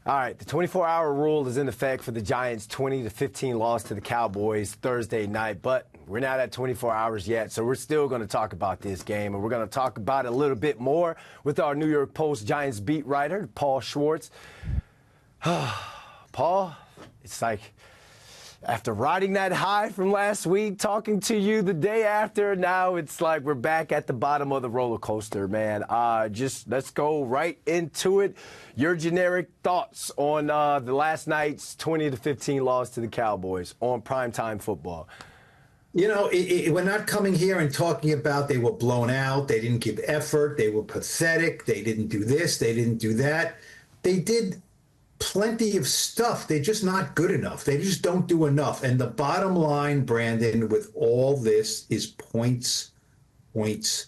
All right, the 24-hour rule is in effect for the Giants' 20-15 loss to the Cowboys Thursday night, but we're not at 24 hours yet, so we're still going to talk about this game, and we're going to talk about it a little bit more with our New York Post Giants beat writer, Paul Schwartz. Paul, it's like after riding that high from last week, talking to you the day after, now it's like we're back at the bottom of the roller coaster, man. Just let's go right into it. Your generic thoughts on the last night's 20-15 loss to the Cowboys on primetime football. You know, we're not coming here and talking about they were blown out, they didn't give effort, they were pathetic, they didn't do this, they didn't do that. They did plenty of stuff. They're just not good enough. They just don't do enough. And the bottom line, Brandon, with all this is points, points,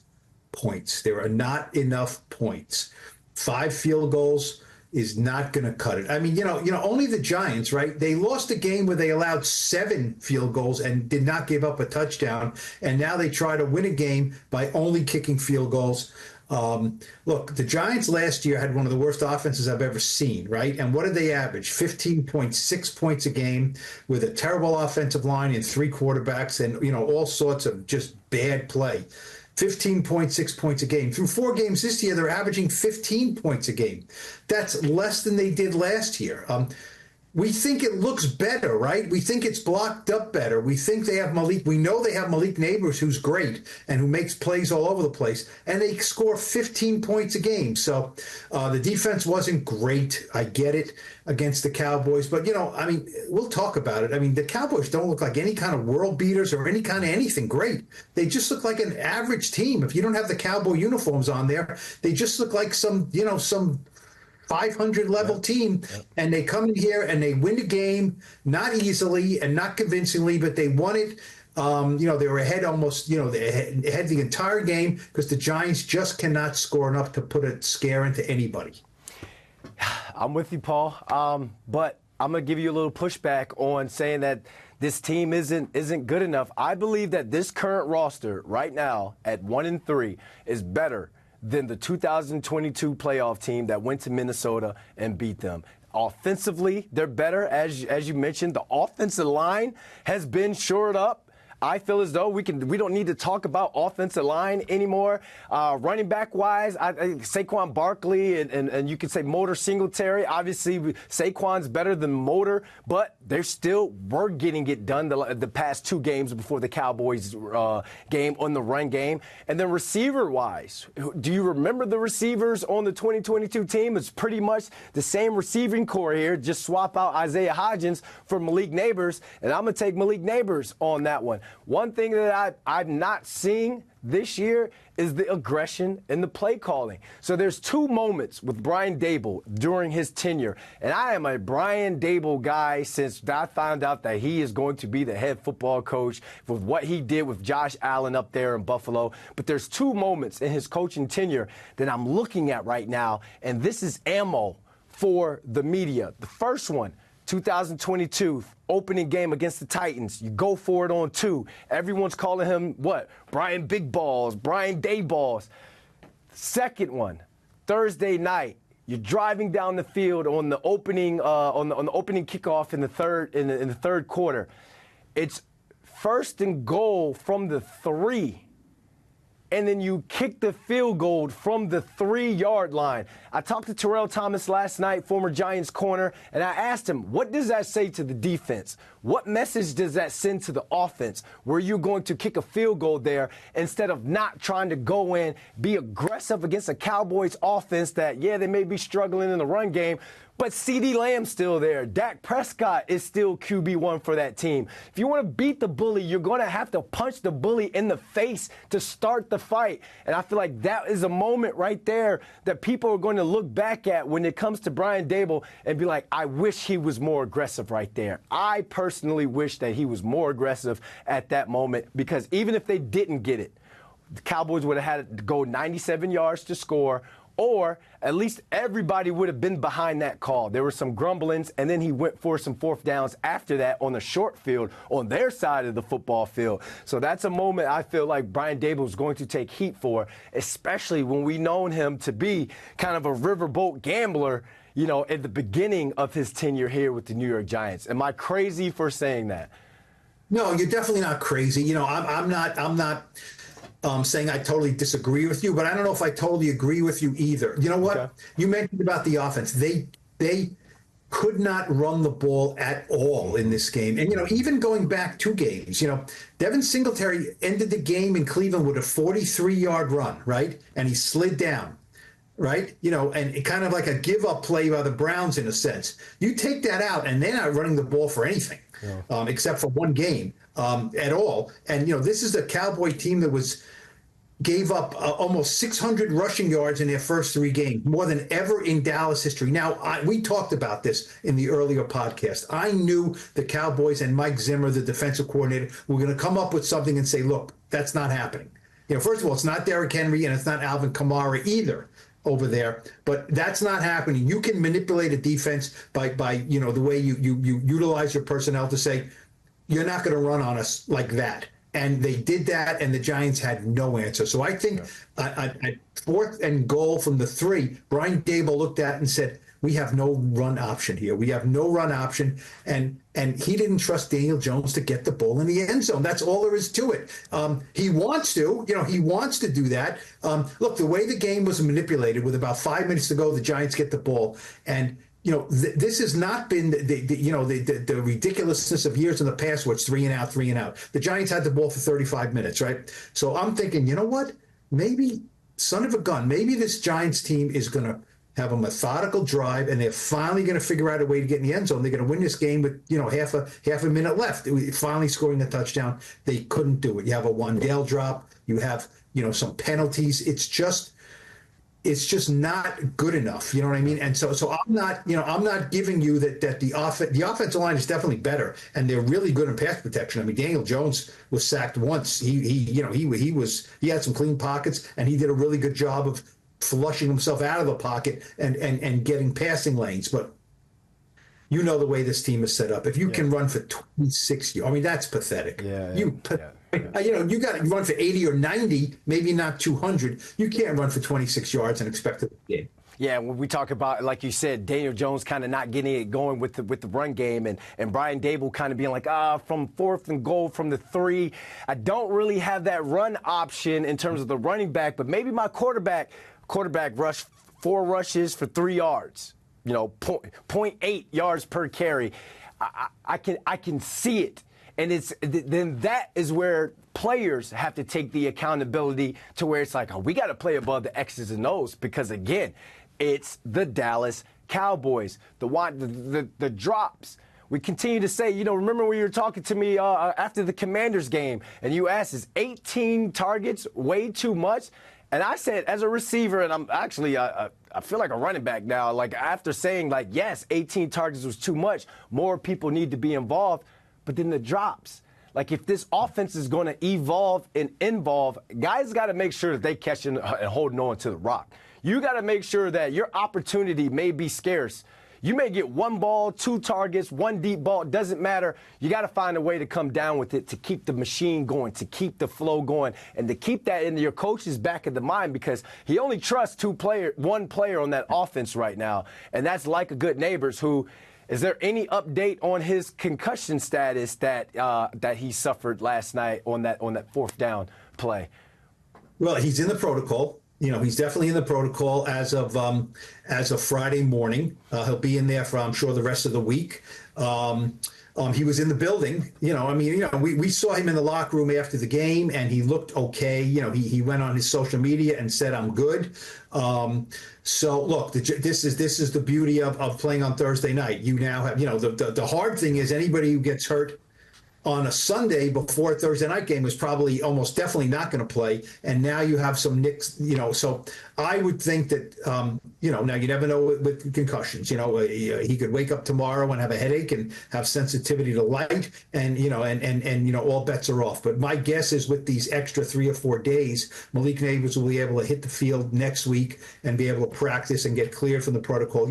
points. There are not enough points. 5 field goals is not going to cut it. I mean, only the Giants, right? They lost a game where they allowed 7 field goals and did not give up a touchdown. And now they try to win a game by only kicking field goals. Look, the Giants last year had one of the worst offenses I've ever seen, right? And what did they average? 15.6 points a game with a terrible offensive line and 3 quarterbacks and, all sorts of just bad play. 15.6 points a game. Through 4 games this year, they're averaging 15 points a game. That's less than they did last year. We think it looks better, right? We think it's blocked up better. We think they have Malik. We know they have Malik Neighbors, who's great and who makes plays all over the place. And they score 15 points a game. So the defense wasn't great. I get it against the Cowboys. But, we'll talk about it. I mean, the Cowboys don't look like any kind of world beaters or any kind of anything great. They just look like an average team. If you don't have the Cowboy uniforms on there, they just look like some 500 level team, and they come in here and they win the game, not easily and not convincingly, but they won it. They were ahead almost, they had the entire game because the Giants just cannot score enough to put a scare into anybody. I'm with you, Paul, but I'm going to give you a little pushback on saying that this team isn't good enough. I believe that this current roster right now at 1-3 is better than the 2022 playoff team that went to Minnesota and beat them. Offensively, they're better. As you mentioned, the offensive line has been shored up. I feel as though we don't need to talk about offensive line anymore. Running back wise, I Saquon Barkley and you could say Motor Singletary. Obviously, Saquon's better than Motor, but we're getting it done the past 2 games before the Cowboys game on the run game. And then receiver wise, do you remember the receivers on the 2022 team? It's pretty much the same receiving core here. Just swap out Isaiah Hodgins for Malik Neighbors, and I'm going to take Malik Neighbors on that one. One thing that I'm not seeing this year is the aggression and the play calling. So there's 2 moments with Brian Daboll during his tenure, and I am a Brian Daboll guy since I found out that he is going to be the head football coach with what he did with Josh Allen up there in Buffalo. But there's 2 moments in his coaching tenure that I'm looking at right now, and this is ammo for the media. The first one, 2022 opening game against the Titans. You go for it on 2. Everyone's calling him what? Brian Big Balls, Brian Day Balls. Second one, Thursday night. You're driving down the field on the opening on the opening kickoff in the third quarter. It's 1st and goal from the 3. And then you kick the field goal from the 3-yard line. I talked to Terrell Thomas last night, former Giants corner, and I asked him, what does that say to the defense? What message does that send to the offense where you're going to kick a field goal there instead of not trying to go in, be aggressive against a Cowboys offense that, they may be struggling in the run game, but CeeDee Lamb's still there. Dak Prescott is still QB1 for that team. If you want to beat the bully, you're going to have to punch the bully in the face to start the fight. And I feel like that is a moment right there that people are going to look back at when it comes to Brian Daboll and be like, I wish he was more aggressive right there. I personally wish that he was more aggressive at that moment, because even if they didn't get it, the Cowboys would have had to go 97 yards to score, or at least everybody would have been behind that call. There were some grumblings, and then he went for some 4th downs after that on the short field on their side of the football field. So that's a moment I feel like Brian Daboll is going to take heat for, especially when we known him to be kind of a riverboat gambler. at the beginning of his tenure here with the New York Giants. Am I crazy for saying that? No, you're definitely not crazy. I'm not saying I totally disagree with you, but I don't know if I totally agree with you either. You know what? Okay. You mentioned about the offense. They could not run the ball at all in this game. And, even going back 2 games, Devin Singletary ended the game in Cleveland with a 43-yard run, right? And he slid down, right? And it kind of like a give-up play by the Browns in a sense. You take that out, and they're not running the ball for anything, except for 1 game at all. And, this is a Cowboy team that gave up almost 600 rushing yards in their first 3 games, more than ever in Dallas history. Now, we talked about this in the earlier podcast. I knew the Cowboys and Mike Zimmer, the defensive coordinator, were going to come up with something and say, look, that's not happening. First of all, it's not Derrick Henry and it's not Alvin Kamara either over there, but that's not happening. You can manipulate a defense by the way you utilize your personnel to say, you're not going to run on us like that. And they did that, and the Giants had no answer. So I think at 4th and goal from the 3, Brian Daboll looked at it and said, we have no run option here. We have no run option. And he didn't trust Daniel Jones to get the ball in the end zone. That's all there is to it. He wants to, he wants to do that. Look, the way the game was manipulated, with about 5 minutes to go, the Giants get the ball. And this has not been the ridiculousness of years in the past where it's 3 and out, 3 and out. The Giants had the ball for 35 minutes, right? So I'm thinking, you know what? Maybe, son of a gun, maybe this Giants team is going to have a methodical drive, and they're finally going to figure out a way to get in the end zone. They're going to win this game with half a minute left. Finally scoring a touchdown. They couldn't do it. You have a wan'dale drop. You have some penalties. It's just not good enough. You know what I mean? And so I'm not giving you that the offensive line is definitely better, and they're really good in pass protection. I mean, Daniel Jones was sacked once. He had some clean pockets, and he did a really good job of flushing himself out of the pocket and getting passing lanes. But the way this team is set up. If you can run for 26 yards, I mean, that's pathetic. You got to run for 80 or 90, maybe not 200. You can't run for 26 yards and expect to win. Yeah, when we talk about, like you said, Daniel Jones kind of not getting it going with the run game, and Brian Daboll kind of being like, from 4th and goal from the 3, I don't really have that run option in terms of the running back, but maybe my quarterback rushed 4 rushes for 3 yards, 0.8 yards per carry. I can see it. And then that is where players have to take the accountability to where it's like, we got to play above the X's and O's, because, again, it's the Dallas Cowboys. The drops. We continue to say, remember when you were talking to me after the Commanders game, and you asked, is 18 targets way too much? And I said, as a receiver, and I'm actually, I feel like a running back now, like after saying, like, yes, 18 targets was too much, more people need to be involved. But then the drops. Like, if this offense is going to evolve and involve, guys got to make sure that they catching and holding on to the rock. You got to make sure that your opportunity may be scarce. You may get 1 ball, 2 targets, 1 deep ball. It doesn't matter. You got to find a way to come down with it, to keep the machine going, to keep the flow going, and to keep that in your coach's back of the mind, because he only trusts 1 player on that offense right now, and that's like a good neighbors who. Is there any update on his concussion status that he suffered last night on that 4th down play? Well, he's in the protocol. He's definitely in the protocol as of Friday morning. He'll be in there for, I'm sure, the rest of the week. He was in the building. We saw him in the locker room after the game, and he looked okay. He went on his social media and said, "I'm good." So look, this is the beauty of playing on Thursday night. You now have, the hard thing is anybody who gets hurt on a Sunday before a Thursday night game was probably almost definitely not going to play. And now you have some nicks, so I would think that, now you never know with concussions, he could wake up tomorrow and have a headache and have sensitivity to light, and all bets are off. But my guess is with these extra 3 or 4 days, Malik Nabers will be able to hit the field next week and be able to practice and get cleared from the protocol.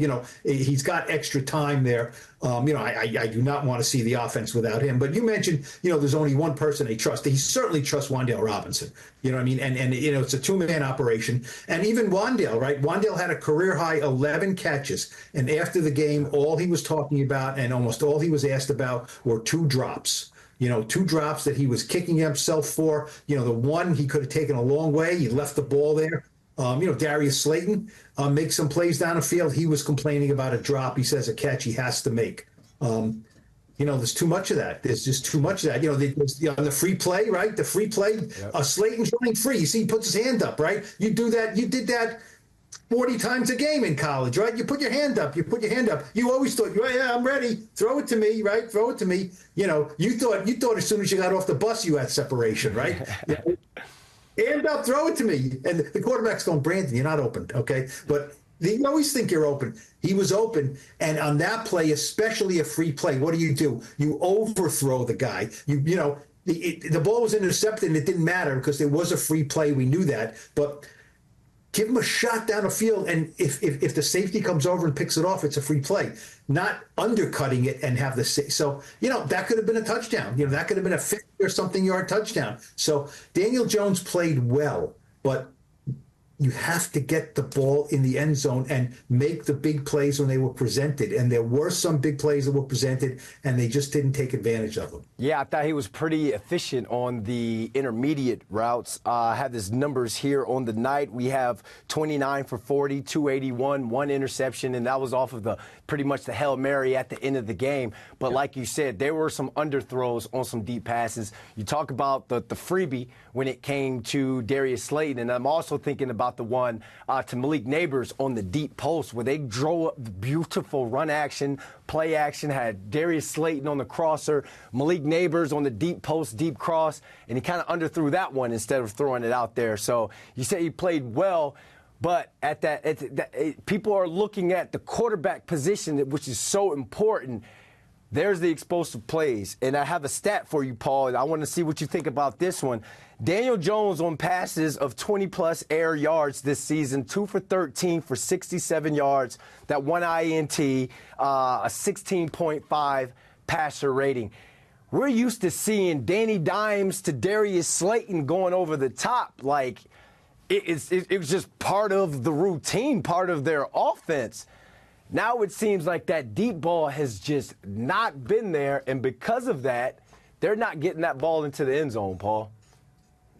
He's got extra time there. I do not want to see the offense without him. But you mentioned mentioned, there's only one person they trust. He certainly trusts Wan'Dale Robinson. You know what I mean? And it's a two-man operation. And even Wan'Dale, right? Wan'Dale had a career-high 11 catches. And after the game, all he was talking about and almost all he was asked about were 2 drops. 2 drops that he was kicking himself for. The one he could have taken a long way. He left the ball there. Darius Slayton makes some plays down the field. He was complaining about a drop. He says a catch he has to make. There's too much of that. There's just too much of that. The free play, right? The free play. Yep. Slayton's running free. You see, he puts his hand up, right? You do that. You did that 40 times a game in college, right? You put your hand up. You always thought, yeah, I'm ready. Throw it to me, right? Throw it to me. You thought as soon as you got off the bus, you had separation, right? Hand up, throw it to me. And the quarterback's going, Brandon, you're not open, okay? But you always think you're open. He was open. And on that play, especially a free play, what do? You overthrow the guy. The ball was intercepted, and it didn't matter because there was a free play. We knew that. But give him a shot down the field, and if the safety comes over and picks it off, it's a free play. Not undercutting it and have the so that could have been a touchdown. That could have been a 50 or something yard touchdown. So Daniel Jones played well, but you have to get the ball in the end zone and make the big plays when they were presented. And there were some big plays that were presented, and they just didn't take advantage of them. Yeah, I thought he was pretty efficient on the intermediate routes. I have his numbers here on the night. We have 29 for 40, 281, 1 interception, and that was off of pretty much the Hail Mary at the end of the game. But like you said, there were some underthrows on some deep passes. You talk about the freebie when it came to Darius Slayton, and I'm also thinking about the one to Malik Neighbors on the deep post where they drove up the beautiful run action, play action, had Darius Slayton on the crosser, Malik Neighbors on the deep post, deep cross, and he kind of underthrew that one instead of throwing it out there. So you say he played well, but people are looking at the quarterback position, which is so important. There's the explosive plays. And I have a stat for you, Paul, and I want to see what you think about this one. Daniel Jones on passes of 20-plus air yards this season, 2 for 13 for 67 yards, that 1 INT, a 16.5 passer rating. We're used to seeing Danny Dimes to Darius Slayton going over the top. Like, it was just part of the routine, part of their offense. Now it seems like that deep ball has just not been there, and because of that, they're not getting that ball into the end zone, Paul.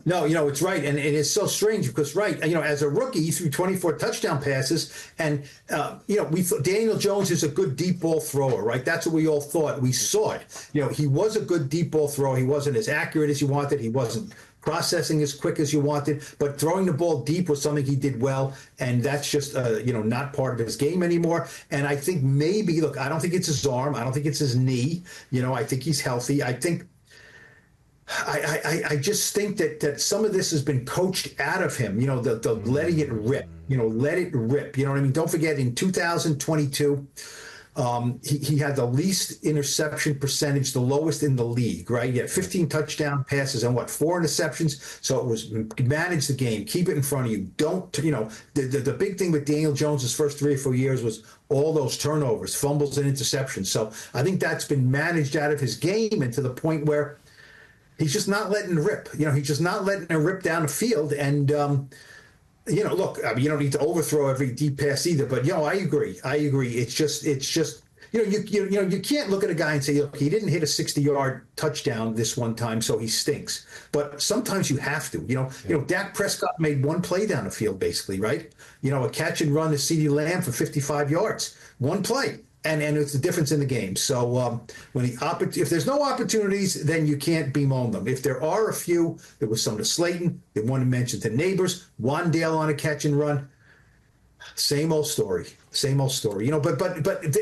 No, it's right. And it is so strange because, right, as a rookie, he threw 24 touchdown passes. And, we thought Daniel Jones is a good deep ball thrower, right? That's what we all thought. We saw it. He was a good deep ball thrower. He wasn't as accurate as you wanted. He wasn't processing as quick as you wanted. But throwing the ball deep was something he did well. And that's just, not part of his game anymore. And I think maybe, look, I don't think it's his arm. I don't think it's his knee. I think he's healthy. I just think that some of this has been coached out of him, the letting it rip, let it rip. You know what I mean? Don't forget, in 2022, he had the least interception percentage, the lowest in the league, right? He had 15 touchdown passes and 4 interceptions. So it was manage the game, keep it in front of you. Don't, the big thing with Daniel Jones' first 3 or 4 years was all those turnovers, fumbles and interceptions. So I think that's been managed out of his game, and to the point where he's just not letting it rip. He's just not letting it rip down the field. And, look, you don't need to overthrow every deep pass either. But, I agree. It's just, you can't look at a guy and say, look, he didn't hit a 60-yard touchdown this one time, so he stinks. But sometimes you have to. Dak Prescott made one play down the field, basically, right? A catch and run to CeeDee Lamb for 55 yards. One play. And it's the difference in the game. So if there's no opportunities, then you can't bemoan them. If there are a few, there was some to Slayton, the one to mention to Neighbors, Wan'Dale on a catch and run. Same old story. But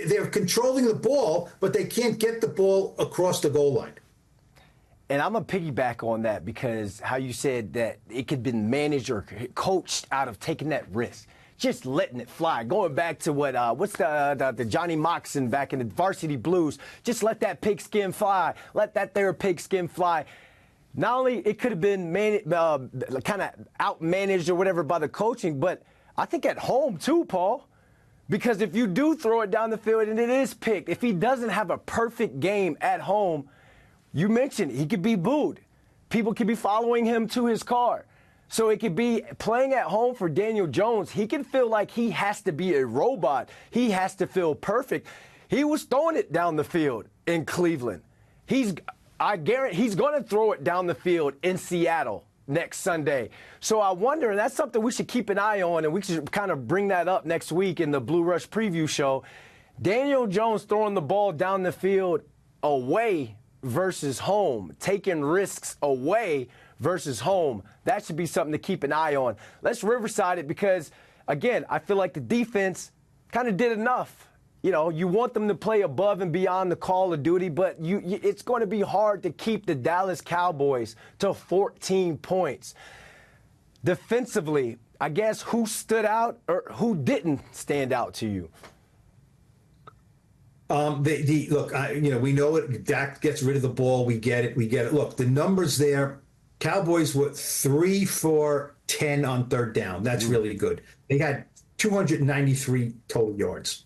they're controlling the ball, but they can't get the ball across the goal line. And I'm going to piggyback on that because how you said that it could be managed or coached out of taking that risk. Just letting it fly. Going back to what's the Johnny Moxon back in the Varsity Blues. Just let that pigskin fly. Let that there pigskin fly. Not only it could have been kind of outmanaged or whatever by the coaching, but I think at home too, Paul. Because if you do throw it down the field and it is picked, if he doesn't have a perfect game at home, You mentioned he could be booed. People could be following him to his car. So it could be playing at home for Daniel Jones. He can feel like he has to be a robot. He has to feel perfect. He was throwing it down the field in Cleveland. I guarantee he's going to throw it down the field in Seattle next Sunday. So I wonder, and that's something we should keep an eye on, and we should kind of bring that up next week in the Blue Rush preview show. Daniel Jones throwing the ball down the field away versus home, taking risks away versus home. That should be something to keep an eye on. Let's Riverside it because, again, I feel like the defense kind of did enough. You know, you want them to play above and beyond the call of duty, but it's going to be hard to keep the Dallas Cowboys to 14 points. Defensively, I guess who stood out or who didn't stand out to you? Look, we know it. Dak gets rid of the ball. We get it. Look, the numbers there. Cowboys were 3 for 10 on third down. That's really good. They had 293 total yards.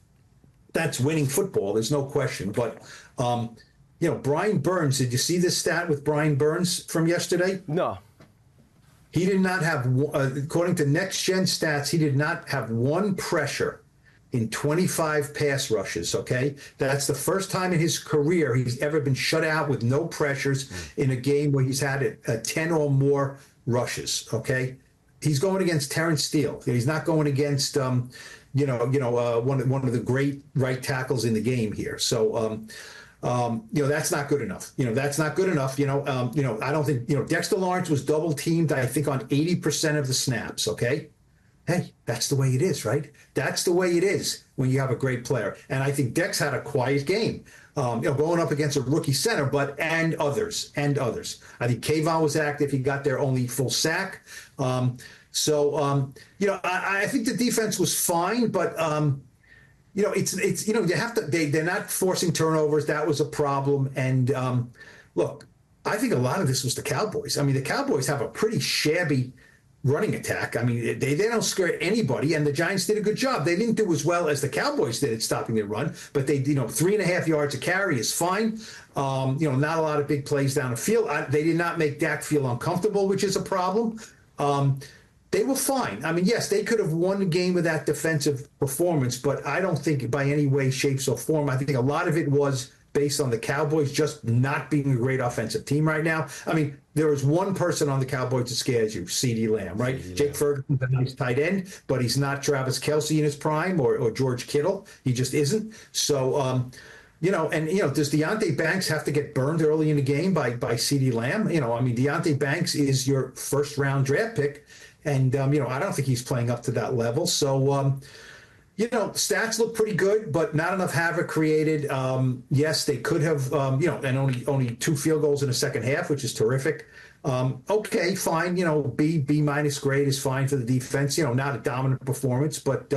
That's winning football. There's no question. But, Brian Burns, did you see this stat with Brian Burns from yesterday? No. He did not have, according to Next Gen Stats, he did not have one pressure in 25 pass rushes, okay? That's the first time in his career he's ever been shut out with no pressures in a game where he's had 10 or more rushes, okay? He's going against Terrence Steele. He's not going against, one of the great right tackles in the game here. So, that's not good enough. That's not good enough. I don't think, Dexter Lawrence was double teamed, I think, on 80% of the snaps, okay? Hey, that's the way it is, right? That's the way it is when you have a great player. And I think Dex had a quiet game, going up against a rookie center, and others. I think Kayvon was active. He got their only full sack. I think the defense was fine, but they're not forcing turnovers. That was a problem. And look, I think a lot of this was the Cowboys. I mean, the Cowboys have a pretty shabby running attack. I mean, they don't scare anybody, and the Giants did a good job. They didn't do as well as the Cowboys did at stopping their run, but they, 3.5 yards a carry is fine. Not a lot of big plays down the field. They did not make Dak feel uncomfortable, which is a problem. They were fine. I mean, yes, they could have won the game with that defensive performance, but I don't think by any way, shapes, or form. I think a lot of it was based on the Cowboys just not being a great offensive team right now. I mean, there is one person on the Cowboys that scares you, CeeDee Lamb, right? Jake Ferguson's a nice tight end, but he's not Travis Kelce in his prime or George Kittle. He just isn't. So, does Deonte Banks have to get burned early in the game by CeeDee Lamb? Deonte Banks is your first-round draft pick, and, I don't think he's playing up to that level. So, stats look pretty good, but not enough havoc created. Yes, they could have, and only 2 field goals in the second half, which is terrific. Okay, fine. B minus grade is fine for the defense. Not a dominant performance, but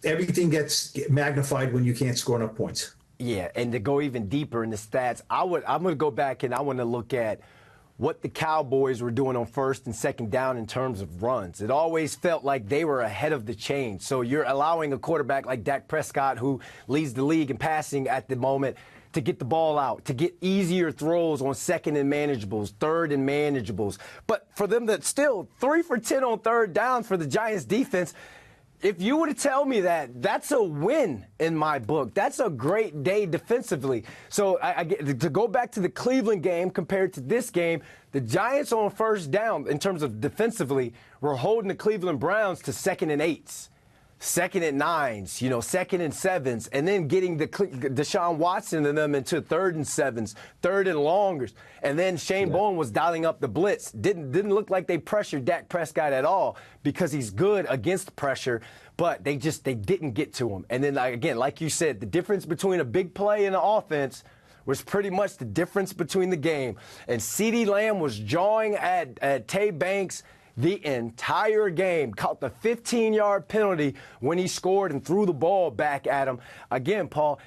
everything gets magnified when you can't score enough points. Yeah, and to go even deeper in the stats, I'm going to go back and I want to look at what the Cowboys were doing on first and second down in terms of runs. It always felt like they were ahead of the chain. So you're allowing a quarterback like Dak Prescott, who leads the league in passing at the moment, to get the ball out, to get easier throws on second and manageables, third and manageables. But for them to still 3 for 10 on third down for the Giants defense, if you were to tell me that, that's a win in my book. That's a great day defensively. So to go back to the Cleveland game compared to this game, the Giants on first down in terms of defensively were holding the Cleveland Browns to 2nd and 8s, 2nd and 9s, 2nd and 7s, and then getting Deshaun Watson and them into 3rd and 7s, 3rd and longers. And then Shane Bowen was dialing up the blitz. Didn't look like they pressured Dak Prescott at all because he's good against pressure, but they didn't get to him. And then, again, like you said, the difference between a big play and an offense was pretty much the difference between the game. And CeeDee Lamb was jawing at Tay Banks the entire game, caught the 15-yard penalty when he scored and threw the ball back at him. Again, Paul,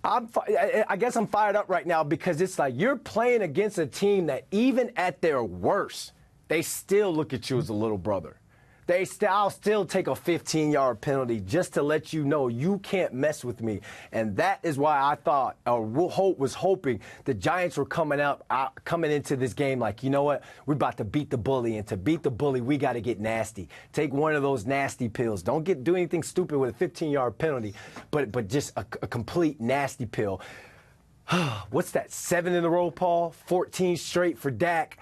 I guess I'm fired up right now because it's like you're playing against a team that even at their worst, they still look at you as a little brother. I'll still take a 15-yard penalty just to let you know you can't mess with me. And that is why I thought, or was hoping, the Giants were coming into this game like, you know what, we're about to beat the bully, and to beat the bully, we got to get nasty. Take one of those nasty pills. Don't do anything stupid with a 15-yard penalty, but just a complete nasty pill. What's that, 7 in a row, Paul? 14 straight for Dak.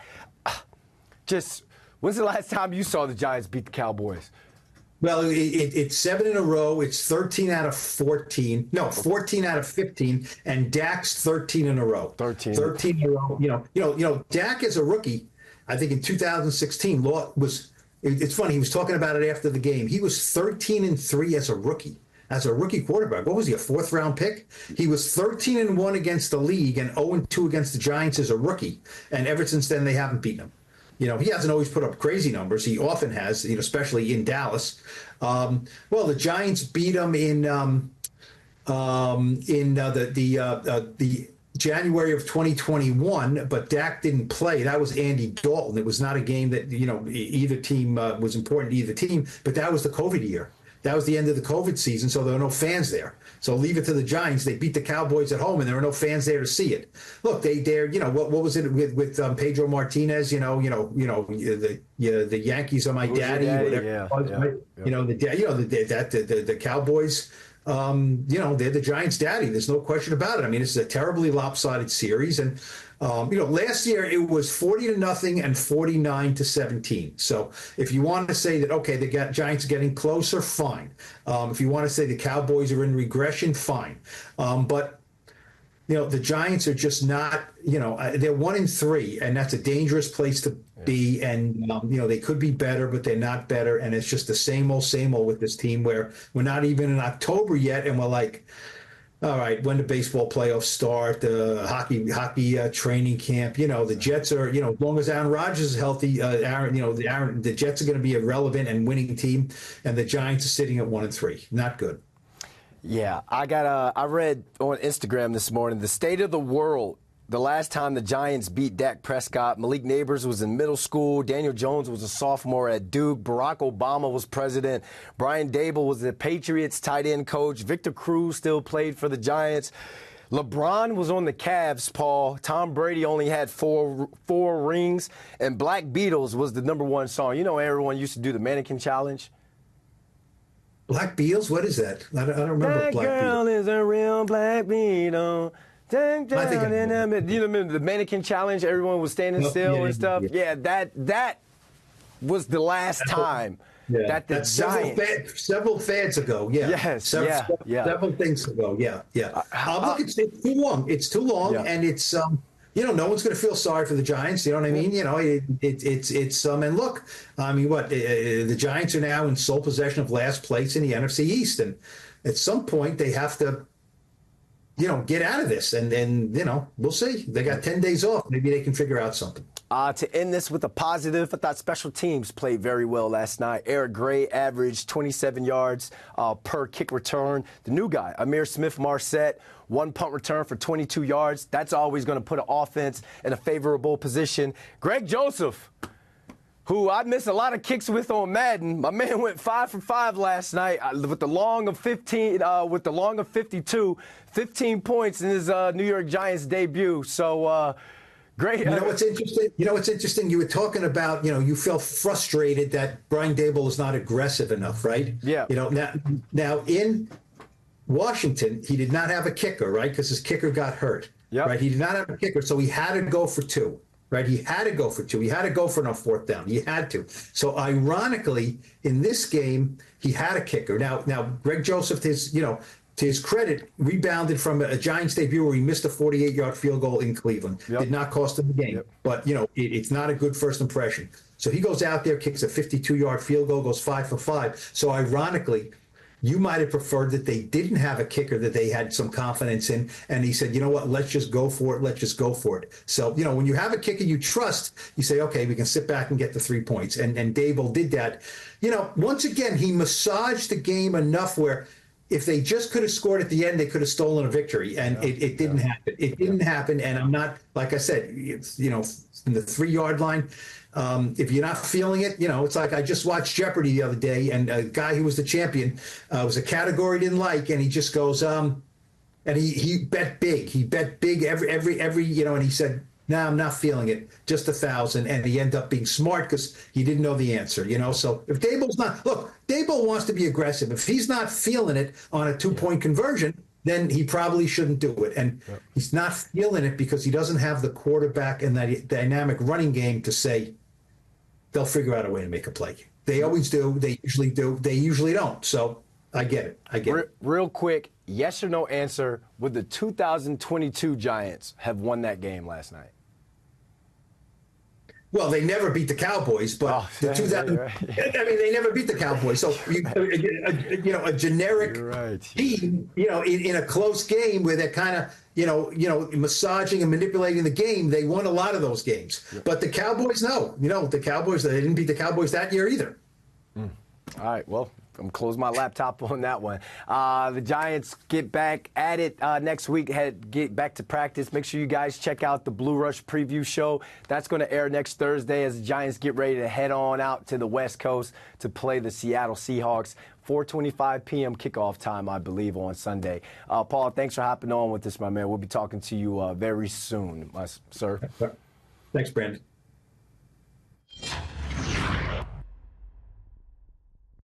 When's the last time you saw the Giants beat the Cowboys? Well, it's 7 in a row. It's 13 out of 14. No, 14 out of 15. And Dak's 13 in a row. 13 in a row. You know, Dak as a rookie, I think in 2016, it's funny. He was talking about it after the game. He was 13-3 as a rookie. As a rookie quarterback. What was he, a 4th-round pick? He was 13-1 against the league and 0-2 against the Giants as a rookie. And ever since then, they haven't beaten him. You know, he hasn't always put up crazy numbers. He often has, you know, especially in Dallas. Well, the Giants beat him in the January of 2021, but Dak didn't play. That was Andy Dalton. It was not a game that, you know, either team was important to either team, but that was the COVID year. That was the end of the COVID season, so there were no fans there. So leave it to the Giants. They beat the Cowboys at home, and there were no fans there to see it. Look, they're you know, what was it with Pedro Martinez? The Yankees are my daddy. Whatever. You know, the Cowboys. They're the Giants' daddy. There's no question about it. I mean, it's a terribly lopsided series, and last year it was 40-0 and 49-17. So if you want to say that, okay, the Giants are getting closer, fine. If you want to say the Cowboys are in regression, fine. But the Giants are just not. They're 1-3, and that's a dangerous place to be. And they could be better, but they're not better. And it's just the same old with this team, where we're not even in October yet, and we're like, all right, when the baseball playoffs start, the hockey training camp, the Jets are, as long as Aaron Rodgers is healthy, the Jets are going to be a relevant and winning team, and the Giants are sitting at 1-3. Not good. Yeah, I read on Instagram this morning, the state of the world. The last time the Giants beat Dak Prescott, Malik Neighbors was in middle school. Daniel Jones was a sophomore at Duke. Barack Obama was president. Brian Dable was the Patriots tight end coach. Victor Cruz still played for the Giants. LeBron was on the Cavs, Paul. Tom Brady only had four rings. And Black Beatles was the #1 song. Everyone used to do the mannequin challenge. Black Beatles? What is that? I don't remember that Black Beatles. That girl is a real Black Beatle. You remember the mannequin challenge? Everyone was standing still and stuff. Yeah, that was the last time that the Giants. Several fads ago. Yeah. Yes. Several things ago. Yeah. Look, it's too long. It's too long, and it's no one's going to feel sorry for the Giants. You know what I mean? It's and look, I mean, the Giants are now in sole possession of last place in the NFC East, and at some point they have to, get out of this, and we'll see. They got 10 days off. Maybe they can figure out something. To end this with a positive, I thought special teams played very well last night. Eric Gray averaged 27 yards per kick return. The new guy, Amir Smith-Marset, 1 punt return for 22 yards. That's always going to put an offense in a favorable position. Greg Joseph, who I missed a lot of kicks with on Madden. My man went 5 for 5 last night with the long of 52, 15 points in his New York Giants debut. So great. You know what's interesting? You were talking about, you felt frustrated that Brian Dable is not aggressive enough, right? Yeah. Now in Washington, he did not have a kicker, right? Because his kicker got hurt. Yep. Right? He did not have a kicker, so he had to go for 2. Right, he had to go for 2. He had to go for no 4th down. He had to. So ironically, in this game, he had a kicker. Now, Greg Joseph, to his credit, rebounded from a Giants debut where he missed a 48-yard field goal in Cleveland. Yep. Did not cost him the game. Yep. But it's not a good first impression. So he goes out there, kicks a 52-yard field goal, goes 5 for 5. So ironically, you might have preferred that they didn't have a kicker that they had some confidence in. And he said, you know what, let's just go for it. Let's just go for it. So, when you have a kicker you trust, you say, okay, we can sit back and get the 3 points. And Dable did that. Once again, he massaged the game enough where if they just could have scored at the end, they could have stolen a victory. And it didn't happen. It didn't happen. And I'm not, like I said, in the 3-yard line, If you're not feeling it, it's like I just watched Jeopardy the other day, and a guy who was the champion was a category he didn't like, and he just goes, and he bet big. He bet big every, and he said, "No, I'm not feeling it. Just 1,000." And he ended up being smart because he didn't know the answer, So if Daboll wants to be aggressive. If he's not feeling it on a 2-point conversion, then he probably shouldn't do it. And he's not feeling it because he doesn't have the quarterback and that dynamic running game to say they'll figure out a way to make a play. They always do. They usually do. They usually don't. So I get it. Real quick, yes or no answer. Would the 2022 Giants have won that game last night? Well, they never beat the Cowboys, but the 2000. Right. I mean, they never beat the Cowboys. So a generic team, in a close game where they're kind of, massaging and manipulating the game. They won a lot of those games, but the Cowboys, no. The Cowboys, they didn't beat the Cowboys that year either. All right. Well, I'm going to close my laptop on that one. The Giants get back at it next week, get back to practice. Make sure you guys check out the Blue Rush preview show. That's going to air next Thursday as the Giants get ready to head on out to the West Coast to play the Seattle Seahawks. 4:25 p.m. kickoff time, I believe, on Sunday. Paul, thanks for hopping on with us, my man. We'll be talking to you very soon, sir. Thanks, Brandon.